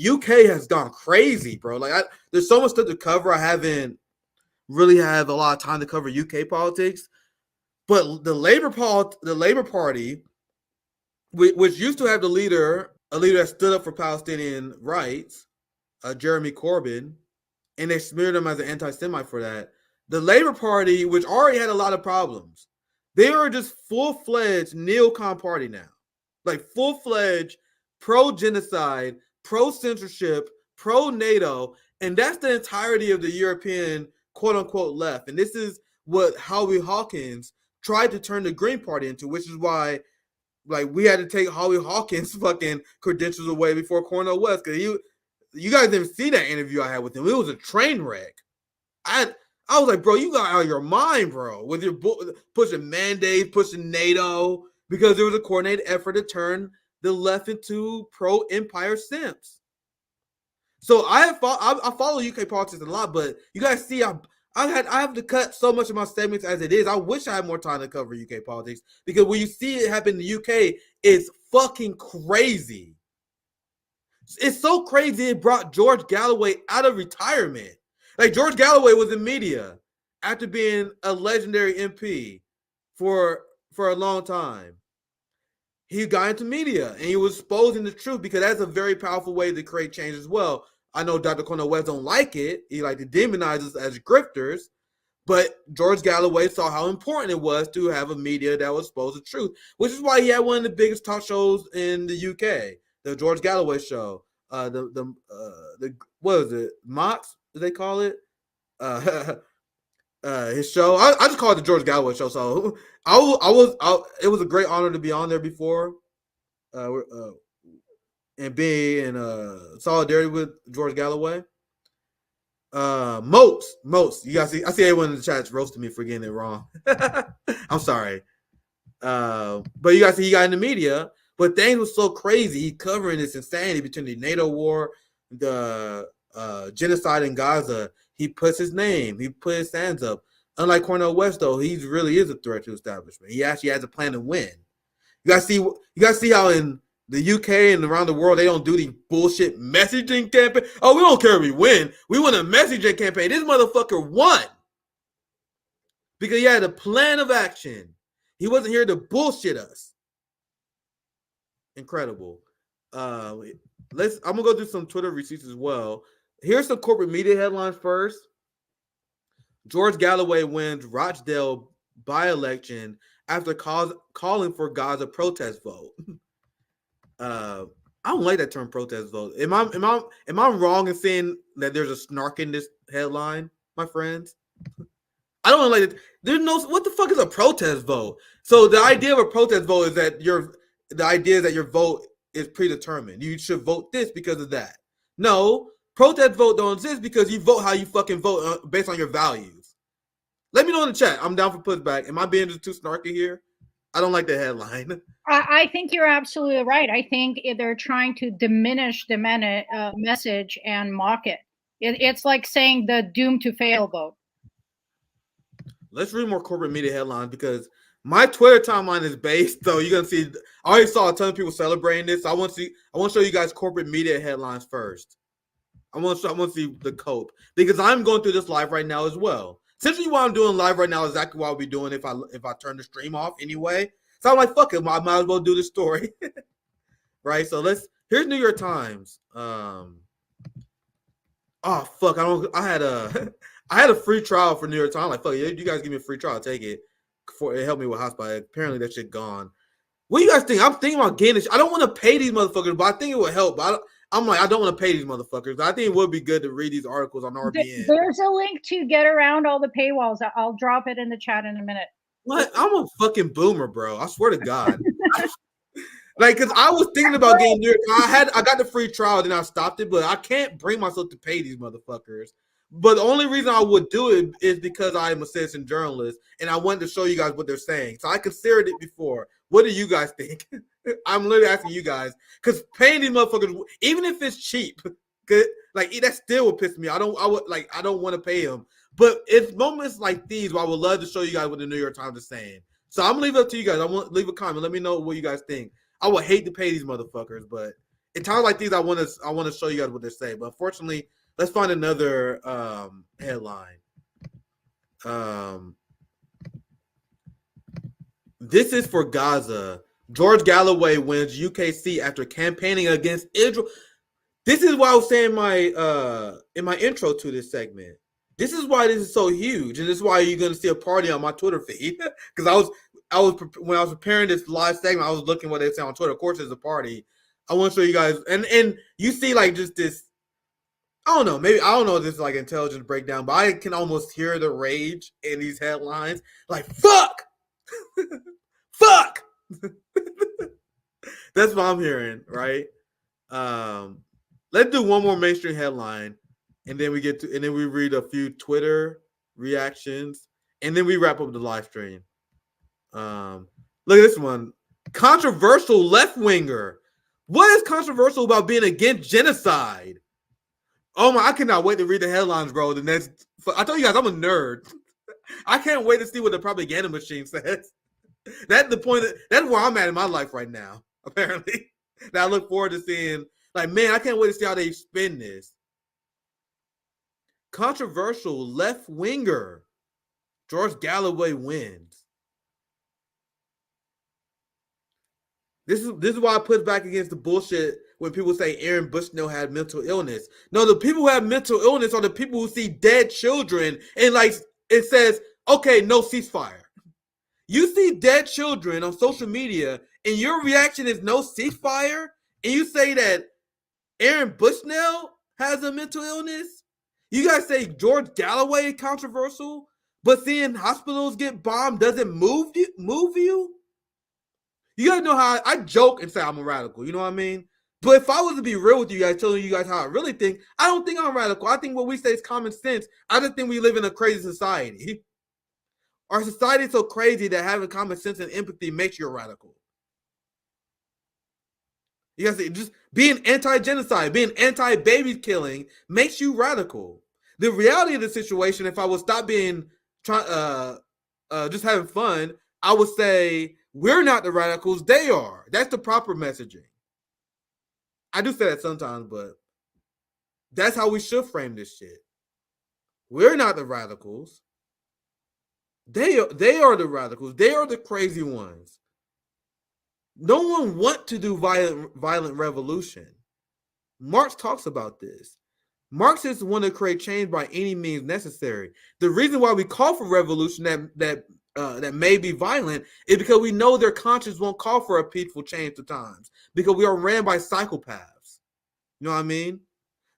UK has gone crazy, bro. Like, there's so much stuff to cover. I haven't really have a lot of time to cover UK politics, but the Labour Party, which used to have a leader that stood up for Palestinian rights, Jeremy Corbyn, and they smeared him as an anti-Semite for that. The Labour Party, which already had a lot of problems, they are just full-fledged neocon party now, like full-fledged pro-genocide, pro-censorship, pro-NATO, and that's the entirety of the European quote-unquote left. And this is what Howie Hawkins tried to turn the Green Party into, which is why, like, we had to take Howie Hawkins' fucking credentials away before Cornel West, because you guys didn't see that interview I had with him. It was a train wreck. I was like, bro, you got out of your mind, bro, with your pushing mandates, pushing NATO, because there was a coordinated effort to turn the left into pro-empire simps. So I follow UK politics a lot, but you guys see, I have to cut so much of my segments as it is. I wish I had more time to cover UK politics, because when you see it happen in the UK, it's fucking crazy. It's so crazy it brought George Galloway out of retirement. Like, George Galloway was in media after being a legendary MP for a long time. He got into media and he was exposing the truth, because that's a very powerful way to create change as well. I know Dr. Cornel West don't like it. He like to demonize us as grifters, but George Galloway saw how important it was to have a media that was exposed the truth, which is why he had one of the biggest talk shows in the UK, the George Galloway show. The what is it? Mox, do they call it? His show. I just call it the George Galloway show. So it was a great honor to be on there before, and be in solidarity with George Galloway. Most, you guys see, I see everyone in the chat's roasting me for getting it wrong. I'm sorry. But you guys see, he got in the media, but things was so crazy. He covering this insanity between the NATO war, the genocide in Gaza. He puts his name. He put his hands up. Unlike Cornel West, though, he really is a threat to establishment. He actually has a plan to win. You guys see how in the UK and around the world they don't do these bullshit messaging campaign. Oh, we don't care if we win. We want a messaging campaign. This motherfucker won because he had a plan of action. He wasn't here to bullshit us. Incredible. I'm gonna go through some Twitter receipts as well. Here's some corporate media headlines first. George Galloway wins Rochdale by-election after calling for Gaza protest vote. I don't like that term, protest vote. Am I wrong in saying that there's a snark in this headline, my friends? I don't like it. There's no, what the fuck is a protest vote? So the idea of a protest vote is that your vote is predetermined. You should vote this because of that. No, protest vote don't exist because you vote how you fucking vote based on your values. Let me know in the chat. I'm down for pushback. Am I being just too snarky here? I don't like the headline. I think you're absolutely right. I think they're trying to diminish the message and mock it. It's like saying the doom to fail vote. Let's read more corporate media headlines because my Twitter timeline is based. So you're gonna see. I already saw a ton of people celebrating this. So I want to show you guys corporate media headlines first. I want to see the cope because I'm going through this live right now as well. Essentially, what I'm doing live right now is exactly what I'll be doing if I turn the stream off anyway. So I'm like, fuck it, I might as well do the story, right? So here's New York Times. Oh fuck, I had a free trial for New York Times. I'm like, fuck, you guys give me a free trial, I'll take it. It helped me with hotspot. Apparently that shit gone. What do you guys think? I'm thinking about getting this. I don't want to pay these motherfuckers, but I think it would help. But I'm like, I don't want to pay these motherfuckers. I think it would be good to read these articles on RBN. There's a link to get around all the paywalls. I'll drop it in the chat in a minute. What? I'm a fucking boomer, bro. I swear to God. Like, because I was thinking about getting New York. I got the free trial, then I stopped it, but I can't bring myself to pay these motherfuckers. But the only reason I would do it is because I am a citizen journalist, and I wanted to show you guys what they're saying. So I considered it before. What do you guys think? I'm literally asking you guys because paying these motherfuckers, even if it's cheap, like that still would piss me. I don't want to pay them. But it's moments like these where I would love to show you guys what the New York Times is saying. So I'm gonna leave it up to you guys. I want to leave a comment. Let me know what you guys think. I would hate to pay these motherfuckers, but in times like these, I want to show you guys what they say. But unfortunately, let's find another headline. This is for Gaza. George Galloway wins UK seat after campaigning against Israel. This is what I was saying in my intro to this segment. This is why this is so huge, and this is why you're going to see a party on my Twitter feed. Because I was when I was preparing this live segment, I was looking what they say on Twitter. Of course, there's a party. I want to show you guys, and you see like just this. I don't know. Maybe I don't know if this is like intelligence breakdown, but I can almost hear the rage in these headlines. Like fuck, fuck. That's what I'm hearing, right? Let's do one more mainstream headline, and then we read a few Twitter reactions, and then we wrap up the live stream. Look at this one. Controversial left-winger. What is controversial about being against genocide? Oh my, I cannot wait to read the headlines, bro. I told you guys I'm a nerd. I can't wait to see what the propaganda machine says. That's the point. That's where I'm at in my life right now, apparently. That I look forward to seeing. Like, man, I can't wait to see how they spin this. Controversial left-winger. George Galloway wins. This is why I push back against the bullshit when people say Aaron Bushnell had mental illness. No, the people who have mental illness are the people who see dead children and like it says, okay, no ceasefire. You see dead children on social media and your reaction is no ceasefire, and you say that Aaron Bushnell has a mental illness? You guys say George Galloway is controversial, but seeing hospitals get bombed doesn't move you? You guys know how I joke and say I'm a radical, you know what I mean? But if I was to be real with you guys, telling you guys how I really think, I don't think I'm radical. I think what we say is common sense. I just think we live in a crazy society. Our society is so crazy that having common sense and empathy makes you a radical. You guys say just being anti-genocide, being anti-baby killing makes you radical. The reality of the situation, if I would stop being just having fun, I would say we're not the radicals, they are. That's the proper messaging. I do say that sometimes, but that's how we should frame this shit. We're not the radicals. They are the radicals. They are the crazy ones. No one wants to do violent revolution. Marx talks about this. Marxists want to create change by any means necessary. The reason why we call for revolution that may be violent is because we know their conscience won't call for a peaceful change at times because we are ran by psychopaths. You know what I mean?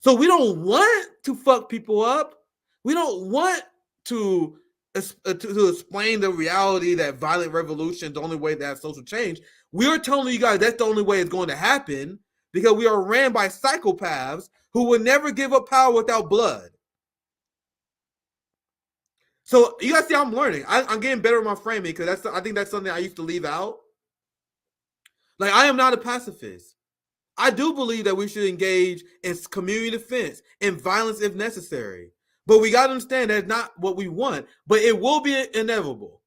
So we don't want to fuck people up. We don't want to explain the reality that violent revolution is the only way to have social change. We are telling you guys that's the only way it's going to happen because we are ran by psychopaths who will never give up power without blood. So you guys see I'm learning. I'm getting better at my framing because I think that's something I used to leave out. Like, I am not a pacifist. I do believe that we should engage in community defense and violence if necessary. But we got to understand that's not what we want. But it will be inevitable.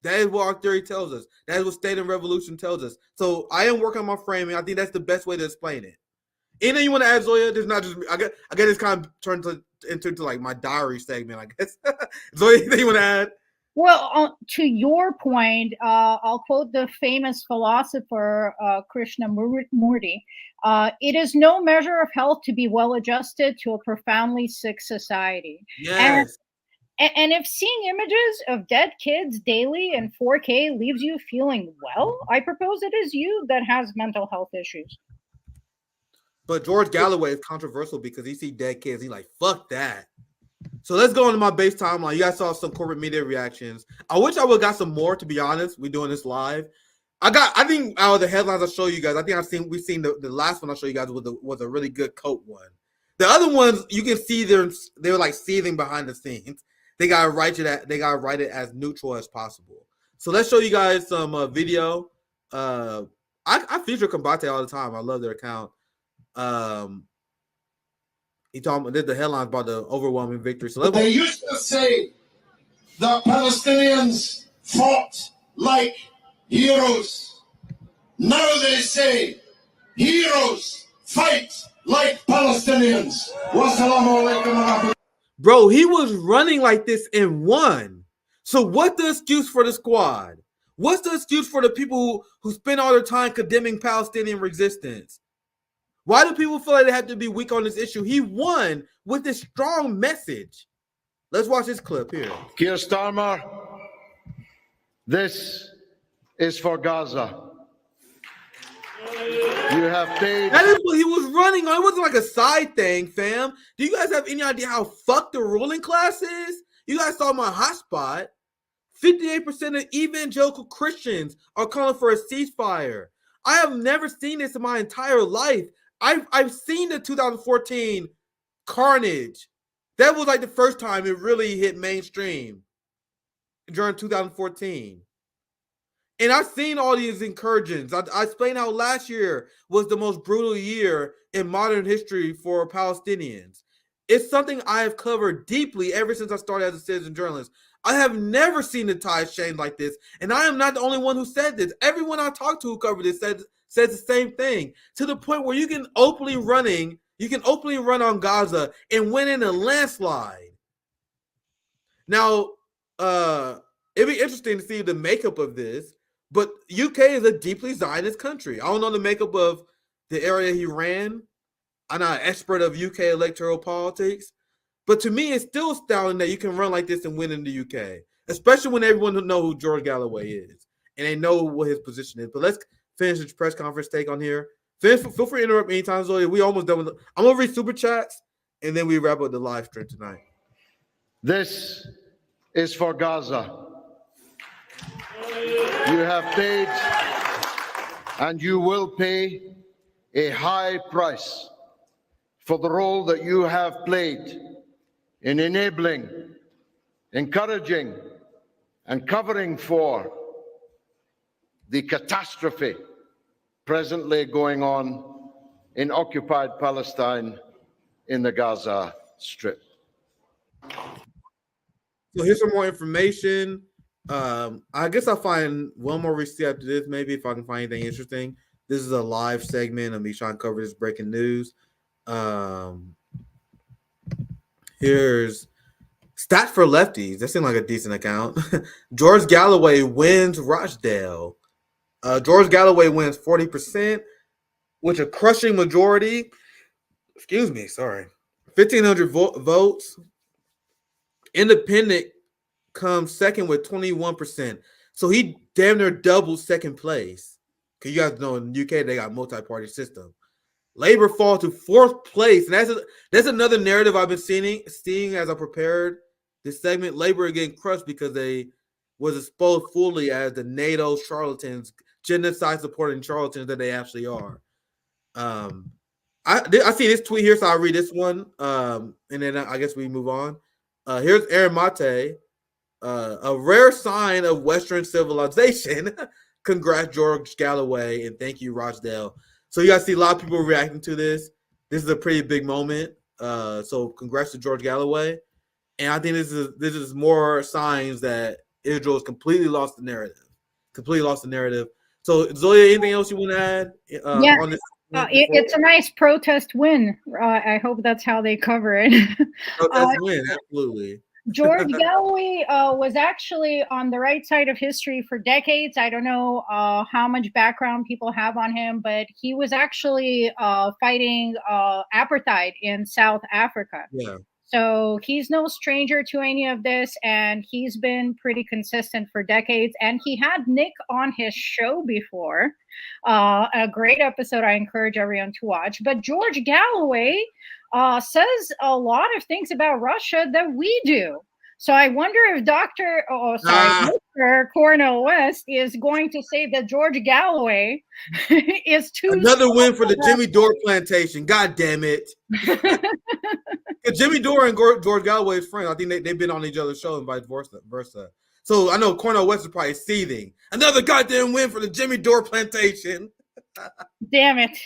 That is what our theory tells us. That is what State and Revolution tells us. So I am working on my framing. I think that's the best way to explain it. Anything you want to add, Zoya? There's not just I get this kind of turned into like my diary segment, I guess. Zoya, anything you want to add? Well, to your point, I'll quote the famous philosopher Krishnamurti. It is no measure of health to be well adjusted to a profoundly sick society. Yes. And if seeing images of dead kids daily in 4K leaves you feeling well, I propose it is you that has mental health issues. But George Galloway is controversial because he see dead kids. He's like, fuck that. So let's go into my base timeline. You guys saw some corporate media reactions. I wish I would have got some more, to be honest. We're doing this live. I think out of the headlines I'll show you guys, I think we've seen the last one I'll show you guys was a really good coat one. The other ones, you can see they're like seething behind the scenes. They gotta write it as neutral as possible. So let's show you guys some video. I feature Combate all the time. I love their account. He talking about the headlines about the overwhelming victory. So they used to say the Palestinians fought like heroes. Now they say heroes fight like Palestinians. Wassalamu alaikum wa rahmatullahi. Bro, he was running like this and won. So what's the excuse for the squad? What's the excuse for the people who spend all their time condemning Palestinian resistance? Why do people feel like they have to be weak on this issue? He won with this strong message. Let's watch this clip here. Keir Starmer, this is for Gaza. You have paid. That is what he was running on. It wasn't like a side thing, fam. Do you guys have any idea how fucked the ruling class is? You guys saw my hotspot. 58% of evangelical Christians are calling for a ceasefire. I have never seen this in my entire life. I've seen the 2014 carnage. That was like the first time it really hit mainstream during 2014. And I've seen all these incursions. I explained how last year was the most brutal year in modern history for Palestinians. It's something I have covered deeply ever since I started as a citizen journalist. I have never seen the tide change like this. And I am not the only one who said this. Everyone I talked to who covered this says the same thing. To the point where you can openly run on Gaza and win in a landslide. Now, it'd be interesting to see the makeup of this. But UK is a deeply Zionist country. I don't know the makeup of the area he ran. I'm not an expert of UK electoral politics. But to me, it's still astounding that you can run like this and win in the UK. Especially when everyone knows who George Galloway is. And they know what his position is. But let's finish this press conference take on here. Feel free to interrupt me anytime, Zoe. We almost done with I'm going to read super chats. And then we wrap up the live stream tonight. This is for Gaza. You have paid and you will pay a high price for the role that you have played in enabling, encouraging, and covering for the catastrophe presently going on in occupied Palestine in the Gaza Strip. So here's some more information. I guess I'll find one more receipt after this, maybe if I can find anything interesting. This is a live segment of me trying to cover this breaking news. Here's Stats for Lefties. That seemed like a decent account. George Galloway wins Rochdale. George Galloway wins 40%, which a crushing majority. 1,500 votes. Independent comes second with 21%. So he damn near doubled second place. Because you guys know in the UK, they got a multi-party system. Labor fall to fourth place. And that's another narrative I've been seeing as I prepared this segment. Labor are getting crushed because they was exposed fully as the NATO charlatans, genocide supporting charlatans that they actually are. I see this tweet here, so I'll read this one. And then I guess we move on. Here's Aaron Mate. A rare sign of Western civilization. Congrats, George Galloway, and thank you, Rochdale. So you guys see a lot of people reacting to this. This is a pretty big moment. So congrats to George Galloway. And I think this is more signs that Israel has completely lost the narrative. So Zoya, anything else you want to add on this? It's a nice protest win. I hope that's how they cover it. Protest win, absolutely. George Galloway was actually on the right side of history for decades. I don't know how much background people have on him, but he was actually fighting apartheid in South Africa. Yeah. So he's no stranger to any of this, and he's been pretty consistent for decades. And he had Nick on his show before, a great episode I encourage everyone to watch. But George Galloway says a lot of things about Russia that we do. So I wonder if Mr. Cornel West is going to say that George Galloway is too. Another win for the Jimmy Dore Plantation. God damn it. Jimmy Dore and George Galloway is friends. I think they've been on each other's show and vice versa. So I know Cornel West is probably seething. Another goddamn win for the Jimmy Dore Plantation. Damn it.